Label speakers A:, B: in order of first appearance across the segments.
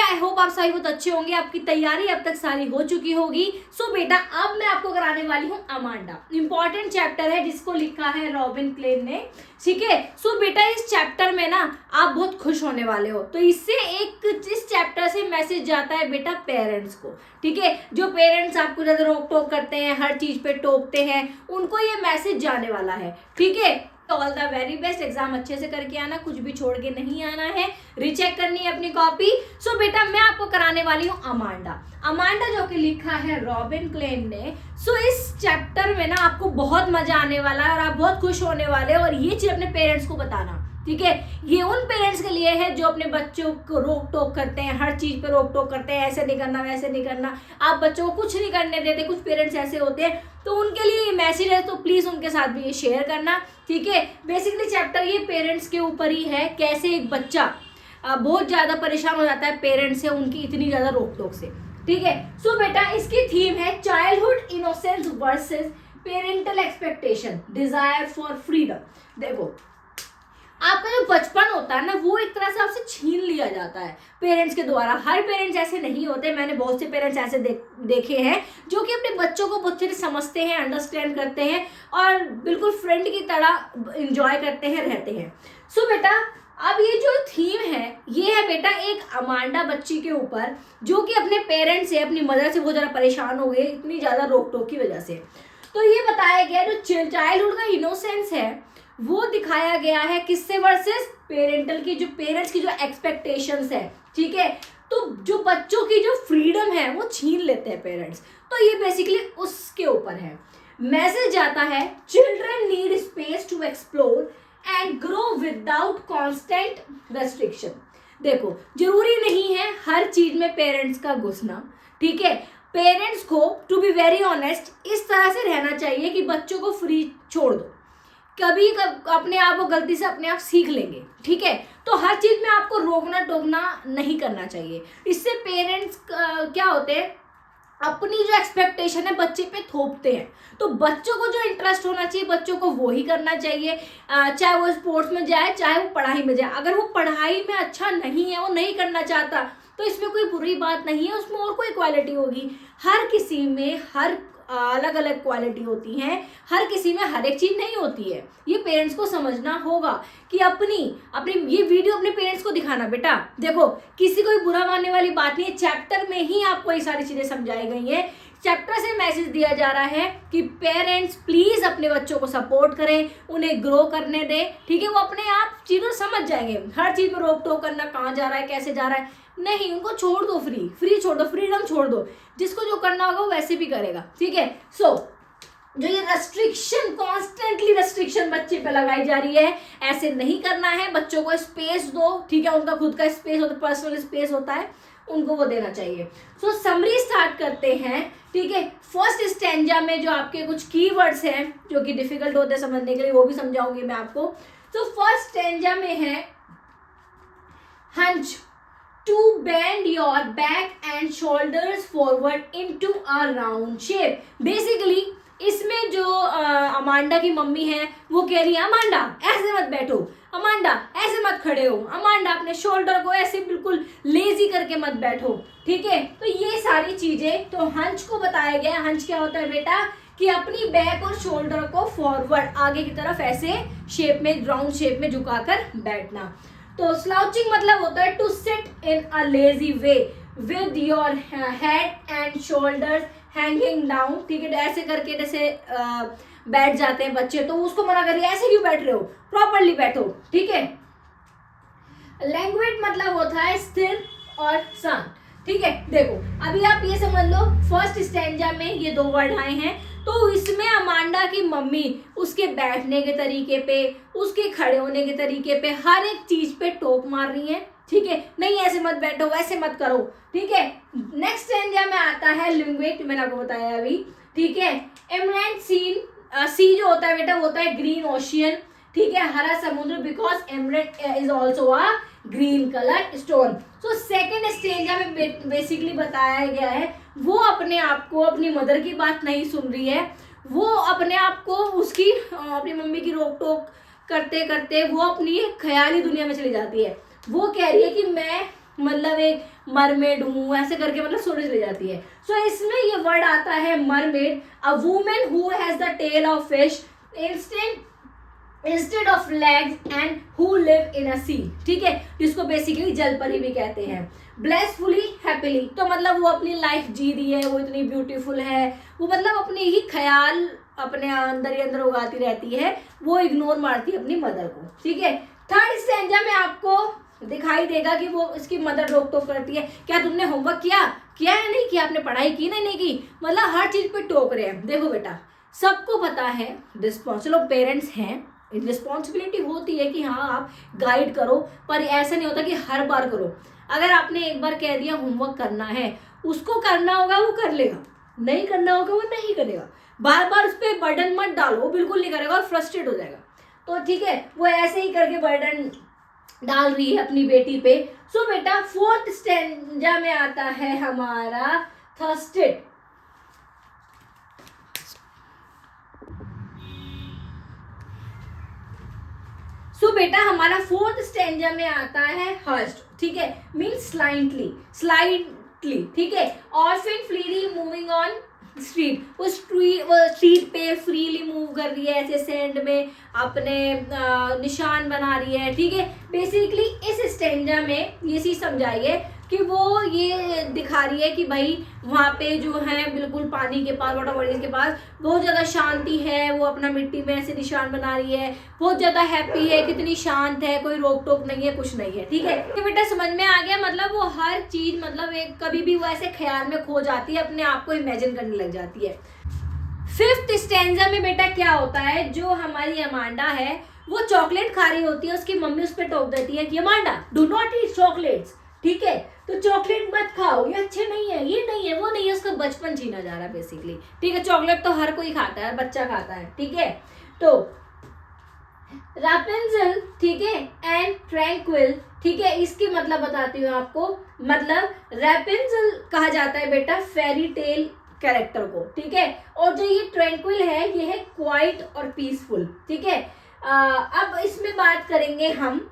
A: I hope आप सभी बहुत अच्छे होंगे, आपकी तैयारी अब तक सारी हो चुकी होगी। सो बेटा अब मैं आपको कराने वाली हूँ अमांडा। इंपॉर्टेंट चैप्टर है जिसको लिखा है रॉबिन क्लेन ने, ठीक है। सो बेटा इस चैप्टर में ना आप बहुत खुश होने वाले हो। तो इससे इस चैप्टर से मैसेज जाता है बेटा पेरेंट्स को, ठीक है। जो पेरेंट्स आपको ज्यादा रोक टोक करते हैं, हर चीज पे टोकते हैं, उनको ये मैसेज जाने वाला है, ठीक है। All the very best, exam अच्छे से करके आना, कुछ भी छोड़ के नहीं आना है, रीचेक करनी है अपनी कॉपी। सो बेटा मैं आपको कराने वाली हूँ अमांडा। अमांडा जो कि लिखा है रॉबिन क्लेन ने। सो इस चैप्टर में ना आपको बहुत मजा आने वाला है और आप बहुत खुश होने वाले हो। और ये चीज अपने पेरेंट्स को बताना, ठीक है। ये उन पेरेंट्स के लिए है जो अपने बच्चों को रोक टोक करते हैं, हर चीज पे रोक टोक करते हैं, ऐसे नहीं करना वैसे नहीं करना, आप बच्चों को कुछ नहीं करने देते। कुछ पेरेंट्स ऐसे होते हैं, तो उनके लिए ये मैसेज है, तो प्लीज उनके साथ भी ये शेयर करना, ठीक है। बेसिकली चैप्टर ये पेरेंट्स के ऊपर ही है, कैसे एक बच्चा बहुत ज्यादा परेशान हो जाता है पेरेंट्स से, उनकी इतनी ज्यादा रोक टोक से, ठीक है। सो बेटा इसकी थीम है childhood innocence versus parental expectation, desire for freedom. देखो आपका जो बचपन होता है ना, वो एक तरह से आपसे छीन लिया जाता है पेरेंट्स के द्वारा। हर पेरेंट्स ऐसे नहीं होते, मैंने बहुत से पेरेंट्स ऐसे देखे हैं जो कि अपने बच्चों को बहुत अच्छे से समझते हैं, अंडरस्टैंड करते हैं और बिल्कुल फ्रेंड की तरह इंजॉय करते हैं, रहते हैं। सो बेटा अब ये जो थीम है ये है बेटा एक अमांडा बच्ची के ऊपर, जो कि अपने पेरेंट्स से, अपनी मदर से बहुत ज़्यादा परेशान हो गई इतनी ज़्यादा रोक टोक की वजह से। तो ये बताया गया जो चाइल्डहुड का इनोसेंस है वो दिखाया गया है किससे वर्सेस पेरेंटल की, जो पेरेंट्स की जो एक्सपेक्टेशंस है, ठीक है। तो जो बच्चों की जो फ्रीडम है वो छीन लेते हैं पेरेंट्स, तो ये बेसिकली उसके ऊपर है। मैसेज जाता है children need space to explore and grow without constant restriction. देखो जरूरी नहीं है हर चीज में पेरेंट्स का घुसना, ठीक है। पेरेंट्स को टू बी वेरी ऑनेस्ट इस तरह से रहना चाहिए कि बच्चों को फ्री छोड़ दो, कभी अपने आप वो गलती से अपने आप सीख लेंगे, ठीक है। तो हर चीज में आपको रोकना टोकना नहीं करना चाहिए। इससे पेरेंट्स क्या होते हैं, अपनी जो एक्सपेक्टेशन है बच्चे पे थोपते हैं। तो बच्चों को जो इंटरेस्ट होना चाहिए बच्चों को वो ही करना चाहिए, चाहे वो स्पोर्ट्स में जाए चाहे वो पढ़ाई में जाए। अगर वो पढ़ाई में अच्छा नहीं है, वो नहीं करना चाहता, तो इसमें कोई बुरी बात नहीं है, उसमें और कोई क्वालिटी होगी। हर किसी में हर अलग अलग क्वालिटी होती हैं, हर किसी में हर एक चीज नहीं होती है। ये पेरेंट्स को समझना होगा कि अपनी ये वीडियो अपने पेरेंट्स को दिखाना। बेटा देखो किसी को भी बुरा मानने वाली बात नहीं है, चैप्टर में ही आपको ये सारी चीजें समझाई गई हैं। चैप्टर से मैसेज दिया जा रहा है कि पेरेंट्स प्लीज अपने बच्चों को सपोर्ट करें, उन्हें ग्रो करने दें, ठीक है। वो अपने आप चीजों समझ जाएंगे। हर चीज में रोक टोक करना, कहाँ जा रहा है कैसे जा रहा है नहीं, उनको छोड़ दो, फ्री छोड़ दो, फ्रीडम छोड़ दो, जिसको जो करना होगा वो वैसे भी करेगा, ठीक है। सो जो ये रेस्ट्रिक्शन, कॉन्स्टेंटली रेस्ट्रिक्शन बच्चे पे लगाई जा रही है, ऐसे नहीं करना है। बच्चों को स्पेस दो, ठीक है। उनका खुद का स्पेस होता है, पर्सनल स्पेस होता है, उनको वो देना चाहिए। सो समरी स्टार्ट करते हैं, ठीक है। फर्स्ट स्टैंजा में जो आपके कुछ कीवर्ड्स हैं जो कि डिफिकल्ट होते हैं समझने के लिए, वो भी समझाऊंगी मैं आपको। तो फर्स्ट स्टैंजा में है hunch, to bend your back and shoulders forward into a round shape। Basically इसमें जो अमांडा की मम्मी है वो कह रही है अमांडा ऐसे मत बैठो, अमांडा ऐसे मत खड़े हो, अमांडा अपने शोल्डर को ऐसे बिल्कुल लेजी करके मत बैठो, ठीक है। तो ये सारी चीजें तो हंच को बताया गया। हंच क्या होता है बेटा कि अपनी बैक और शोल्डर को फॉरवर्ड आगे की तरफ ऐसे शेप में, राउंड शेप में झुकाकर बैठना। तो स्लाउचिंग मतलब होता है to sit in a lazy way with your head and shoulders hanging down, ठीक है। ऐसे करके जैसे बैठ जाते हैं बच्चे, तो उसको मना करिए ऐसे क्यों बैठ रहे हो, प्रॉपरली बैठो, ठीक है। लैंग्वेज मतलब होता है स्थिर और शांत, ठीक है। देखो अभी आप ये समझ लो फर्स्ट स्टैंजा में ये दो वर्ड आए हैं, तो इसमें अमांडा की मम्मी उसके बैठने के तरीके पे, उसके खड़े होने के तरीके पे, हर एक चीज पे टोक मार रही है, ठीक है। नहीं ऐसे मत बैठो, वैसे मत करो, ठीक है। नेक्स्ट स्टैंजा में आता है लिंग्वेट, मैंने आपको बताया अभी, ठीक है। एमरेंट सीन, सी जो होता है बेटा वो होता है ग्रीन ओशियन, ठीक है, हरा समुद्र, because emerald is also a green colour stone. So second stanza में बेसिकली बताया गया है वो अपने आप को, अपनी मदर की बात नहीं सुन रही है, वो अपने आप को उसकी अपनी मम्मी की रोक टोक करते करते वो अपनी ख्याली दुनिया में चली जाती है। वो कह रही है कि मैं मतलब एक मरमेड हूँ ऐसे करके मतलब सोने चली जाती है। सो इसमें ये वर्ड आता है mermaid, a woman who has the tail of fish instead of legs and who live in a sea, ठीक है, जिसको बेसिकली जलपरी भी कहते हैं। ब्लेसफुली हैप्पीली, तो मतलब वो अपनी लाइफ जी रही है, वो इतनी ब्यूटीफुल है, वो मतलब अपने ही ख्याल अपने अंदर ही अंदर उगाती रहती है, वो इग्नोर मारती है अपनी मदर को, ठीक है। थर्ड स्टैंजा में आपको दिखाई देगा कि वो इसकी मदर रोक टोक करती है, क्या तुमने होमवर्क किया या नहीं किया, आपने पढ़ाई की नहीं की, मतलब हर चीज पे टोक रहे हैं। देखो बेटा, सबको पता है चलो पेरेंट्स हैं, रिस्पॉन्सिबिलिटी होती है कि हाँ आप गाइड करो, पर ऐसा नहीं होता कि हर बार करो। अगर आपने एक बार कह दिया होमवर्क करना है, उसको करना होगा वो कर लेगा, नहीं करना होगा वो नहीं करेगा। बार बार उस पर बर्डन मत डालो, वो बिल्कुल नहीं करेगा और फ्रस्ट्रेट हो जाएगा। तो ठीक है, वो ऐसे ही करके बर्डन डाल रही है अपनी बेटी पे। सो बेटा फोर्थ स्टैंजा में आता है हमारा थर्स्टेड। सो बेटा हमारा फोर्थ स्टैंजा में आता है हर्स्ट, ठीक है, मीन्स स्लाइटली, ठीक है। Orphan freely moving on street, वो स्ट्रीट पे फ्रीली मूव कर रही है, ऐसे सैंड में अपने निशान बना रही है, ठीक है। बेसिकली इस स्टैंजा में ये चीज समझाइए कि वो ये दिखा रही है कि भाई वहाँ पे जो है बिल्कुल पानी के पास, वाटर बॉडीज के पास बहुत ज़्यादा शांति है, वो अपना मिट्टी में ऐसे निशान बना रही है, बहुत ज़्यादा हैप्पी है, कितनी शांत है, कोई रोक टोक नहीं है, कुछ नहीं है, ठीक है। तो बेटा समझ में आ गया, मतलब वो हर चीज़ मतलब एक कभी भी वो ऐसे ख्याल में खो जाती है, अपने आप को इमेजिन करने लग जाती है। फिफ्थ स्टैंजा में बेटा क्या होता है, जो हमारी अमांडा है वो चॉकलेट खा रही होती है, उसकी मम्मी उस पर टोक देती है कि Amanda do not eat chocolates, ठीक है, तो चॉकलेट मत खाओ, ये अच्छे नहीं है, ये नहीं है, वो नहीं है, उसका बचपन छीना जा रहा है बेसिकली, ठीक है। चॉकलेट तो हर कोई खाता है, हर बच्चा खाता है, ठीक है। तो रापुंज़ल, ठीक है, एंड ट्रैंक्विल, ठीक है, इसकी मतलब बताती हूँ आपको। मतलब रापुंज़ल कहा जाता है बेटा फेरी टेल कैरेक्टर को, ठीक है, और जो ये ट्रैंक्विल है ये है क्वाइट और पीसफुल, ठीक है। अब इसमें बात करेंगे हम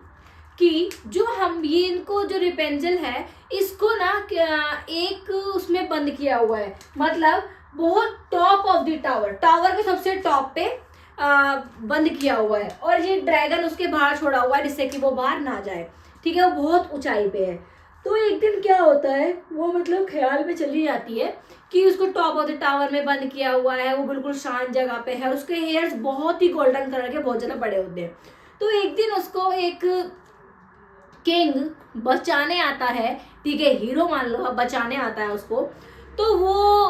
A: कि जो हम ये इनको जो रेपेंजल है इसको ना एक उसमें बंद किया हुआ है, मतलब बहुत टॉप ऑफ द टावर के सबसे टॉप पे बंद किया हुआ है, और ये ड्रैगन उसके बाहर छोड़ा हुआ है जिससे कि वो बाहर ना जाए, ठीक है, वो बहुत ऊंचाई पे है। तो एक दिन क्या होता है, वो मतलब ख्याल में चली जाती है कि उसको टॉप ऑफ द टावर में बंद किया हुआ है, वो बिल्कुल शांत जगह पे है, उसके हेयर्स बहुत ही गोल्डन कलर के बहुत ज़्यादा बड़े होते हैं। तो एक दिन उसको एक किंग बचाने आता है, ठीक है, हीरो मान लो, अब बचाने आता है उसको। तो वो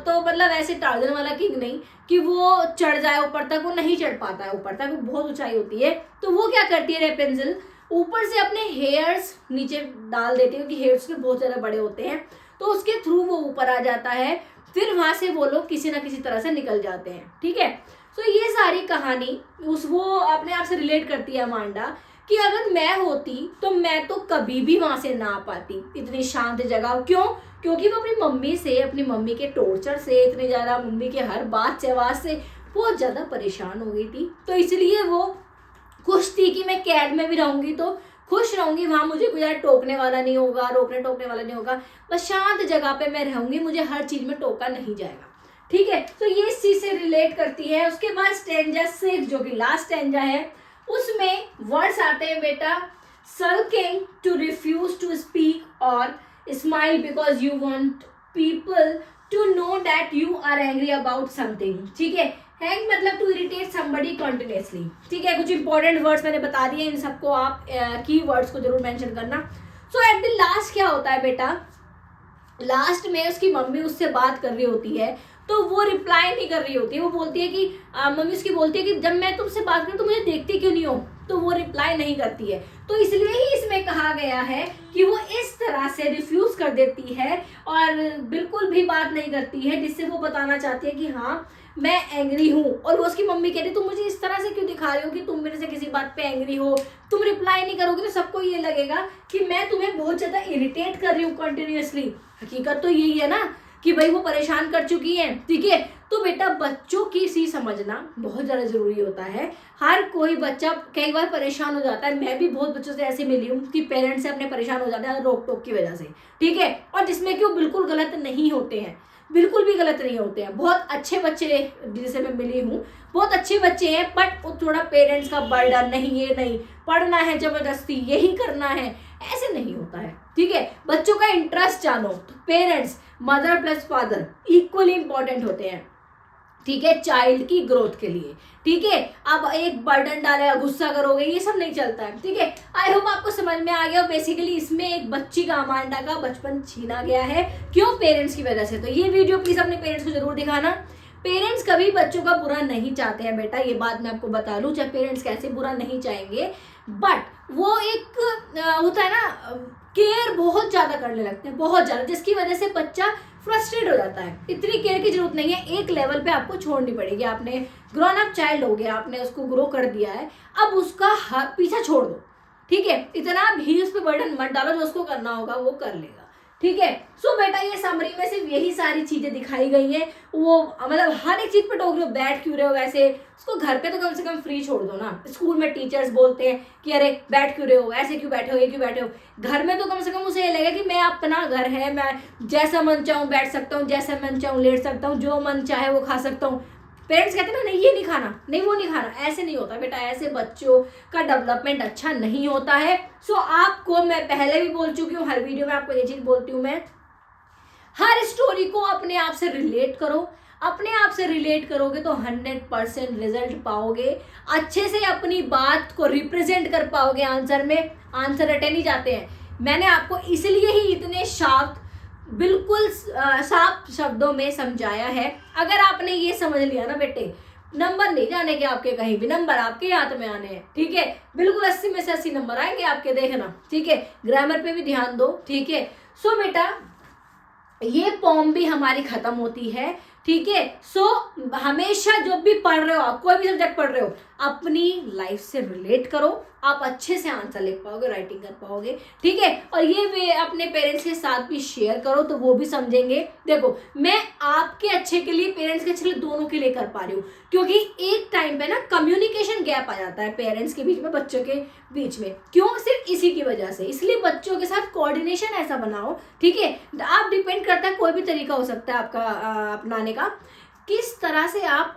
A: तो मतलब ऐसे टार्जन वाला किंग नहीं कि वो चढ़ जाए ऊपर तक, वो नहीं चढ़ पाता है ऊपर तक, वो बहुत ऊंचाई होती है। तो वो क्या करती है रेपेंजल, ऊपर से अपने हेयर्स नीचे डाल देती है, क्योंकि हेयर्स के बहुत ज़्यादा बड़े होते हैं, तो उसके थ्रू वो ऊपर आ जाता है, फिर वहाँ से वो लोग किसी ना किसी तरह से निकल जाते हैं, ठीक है। तो ये सारी कहानी वो अपने आप से रिलेट करती है अमांडा कि अगर मैं होती तो मैं तो कभी भी वहां से ना आ पाती, इतनी शांत जगह। क्यों? क्योंकि वो अपनी मम्मी से, अपनी मम्मी के टॉर्चर से, इतने ज़्यादा मम्मी के हर बात से आवाज़ से बहुत ज़्यादा परेशान हो गई थी। तो इसलिए वो खुश थी कि मैं कैद में भी रहूंगी तो खुश रहूंगी, वहां मुझे कोई यार टोकने वाला नहीं होगा, रोकने टोकने वाला नहीं होगा, बस शांत जगह पे मैं रहूंगी, मुझे हर चीज में टोका नहीं जाएगा, ठीक है। तो ये इस चीज से रिलेट करती है। उसके बाद स्टैंजा 6 जो कि लास्ट स्टैंजा है, उसमें वर्ड्स आते हैं बेटा, sulking to refuse to speak or smile because you want people to know that you are angry about something, ठीक है। हैंग मतलब टू इरिटेट somebody continuously, ठीक है। कुछ इंपॉर्टेंट वर्ड्स मैंने बता दिए, इन सबको आप की वर्ड्स को जरूर मेंशन करना। सो एट द लास्ट क्या होता है बेटा, लास्ट में उसकी मम्मी उससे बात कर रही होती है, तो वो रिप्लाई नहीं कर रही होती है, वो बोलती है कि मम्मी उसकी बोलती है कि जब मैं तुमसे बात करूँ तो मुझे देखती क्यों नहीं हो, तो वो रिप्लाई नहीं करती है। तो इसलिए ही इसमें कहा गया है कि वो इस तरह से रिफ्यूज कर देती है और बिल्कुल भी बात नहीं करती है, जिससे वो बताना चाहती है कि हाँ मैं एंग्री हूँ। और वो उसकी मम्मी कहती है तुम मुझे इस तरह से क्यों दिखा रही हो कि तुम मेरे से किसी बात पे एंग्री हो, तुम रिप्लाई नहीं करोगे तो सबको ये लगेगा कि मैं तुम्हें बहुत ज़्यादा इरिटेट कर रही हूँ कंटिन्यूअसली। हकीकत तो यही है ना, कि भाई वो परेशान कर चुकी हैं, ठीक है। तो बेटा बच्चों की सी समझना बहुत ज़्यादा ज़रूरी होता है। हर कोई बच्चा कई बार परेशान हो जाता है, मैं भी बहुत बच्चों से ऐसे मिली हूँ कि पेरेंट्स से अपने परेशान हो जाते हैं रोक टोक की वजह से, ठीक है। और जिसमें कि वो बिल्कुल गलत नहीं होते हैं, बिल्कुल भी गलत नहीं होते हैं। बहुत अच्छे बच्चे जिनसे मैं मिली हूँ, बहुत अच्छे बच्चे हैं, बट वो थोड़ा पेरेंट्स का बर्डन, नहीं ये नहीं पढ़ना है जबरदस्ती यही करना है, ऐसे नहीं होता है, ठीक है। बच्चों का इंटरेस्ट जानो तो parents, mother plus father equally important होते हैं, ठीक है, चाइल्ड की ग्रोथ के लिए, ठीक है। अब एक बर्डन डालेगा, गुस्सा करोगे, ये सब नहीं चलता है, ठीक है। आई होप आपको समझ में आ गया। बेसिकली इसमें एक बच्ची का, अमांडा का बचपन छीना गया है, क्यों? पेरेंट्स की वजह से। तो ये वीडियो प्लीज अपने पेरेंट्स को जरूर दिखाना। पेरेंट्स कभी बच्चों का बुरा नहीं चाहते हैं बेटा, ये बात मैं आपको बता लूं, चाहे पेरेंट्स कैसे बुरा नहीं चाहेंगे, बट वो एक होता है ना, केयर बहुत ज्यादा करने लगते हैं, बहुत ज्यादा, जिसकी वजह से बच्चा फ्रस्ट्रेट हो जाता है। इतनी केयर की जरूरत नहीं है, एक लेवल पे आपको छोड़नी पड़ेगी। आपने ग्रोन अप चाइल्ड हो गया, आपने उसको ग्रो कर दिया है, अब उसका पीछा छोड़ दो, ठीक है। इतना भी उस पर बर्डन मत डालो, जो उसको करना होगा वो कर लेगा, ठीक है। सो बेटा ये समरी में सिर्फ यही सारी चीजें दिखाई गई हैं। वो मतलब हर एक चीज पे टोक रहे हो, बैठ क्यों रहे हो वैसे, उसको घर पे तो कम से कम फ्री छोड़ दो ना। स्कूल में टीचर्स बोलते हैं कि अरे बैठ क्यों रहे हो, ऐसे क्यों बैठे हो, ये क्यों बैठे हो। घर में तो कम से कम उसे ये लगे कि मैं अपना घर है, मैं जैसा मन चाहूँ बैठ सकता हूँ, जैसा मन चाहूँ लेट सकता हूँ, जो मन चाहे वो खा सकता हूँ। पेरेंट्स कहते हैं ना, नहीं ये नहीं खाना, नहीं वो नहीं खाना, ऐसे नहीं होता बेटा, ऐसे बच्चों का डेवलपमेंट अच्छा नहीं होता है। सो आपको मैं पहले भी बोल चुकी हूँ, हर वीडियो में आपको ये चीज बोलती हूँ मैं, हर स्टोरी को अपने आप से रिलेट करो। अपने आप से रिलेट करोगे तो 100% रिजल्ट पाओगे, अच्छे से अपनी बात को रिप्रेजेंट कर पाओगे आंसर में। आंसर रटे नहीं जाते हैं, मैंने आपको इसलिए ही इतने बिल्कुल साफ शब्दों में समझाया है। अगर आपने ये समझ लिया ना बेटे, नंबर नहीं जाने के आपके कहीं भी, नंबर आपके हाथ में आने हैं, ठीक है। बिल्कुल 80 में से 80 नंबर आएंगे आपके, देखना, ठीक है। ग्रामर पे भी ध्यान दो, ठीक है। सो बेटा ये पॉम भी हमारी खत्म होती है, ठीक है। सो हमेशा जब भी पढ़ रहे हो आप, कोई भी सब्जेक्ट पढ़ रहे हो, अपनी लाइफ से रिलेट करो, आप अच्छे से आंसर लिख पाओगे, राइटिंग कर पाओगे, ठीक है। और ये वे अपने पेरेंट्स के साथ भी शेयर करो तो वो भी समझेंगे। देखो मैं आपके अच्छे के लिए, पेरेंट्स के अच्छे के लिए, दोनों के लिए कर पा रही हूँ, क्योंकि एक टाइम पे ना कम्युनिकेशन गैप आ जाता है पेरेंट्स के बीच में, बच्चों के बीच में, क्यों? सिर्फ इसी की वजह से। इसलिए बच्चों के साथ कोऑर्डिनेशन ऐसा बनाओ, ठीक है। आप डिपेंड करता है, कोई भी तरीका हो सकता है आपका अपनाने का, किस तरह से आप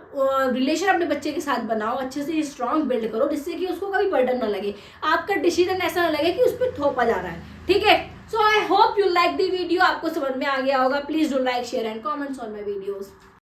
A: रिलेशन अपने बच्चे के साथ बनाओ, अच्छे से स्ट्रांग बिल्ड करो, जिससे कि उसको कभी बर्डन ना लगे, आपका डिसीजन ऐसा ना लगे कि उस पर थोपा जा रहा है, ठीक है। So I hope you like the video, आपको समझ में आ गया होगा। Please do like, share and comments on my videos.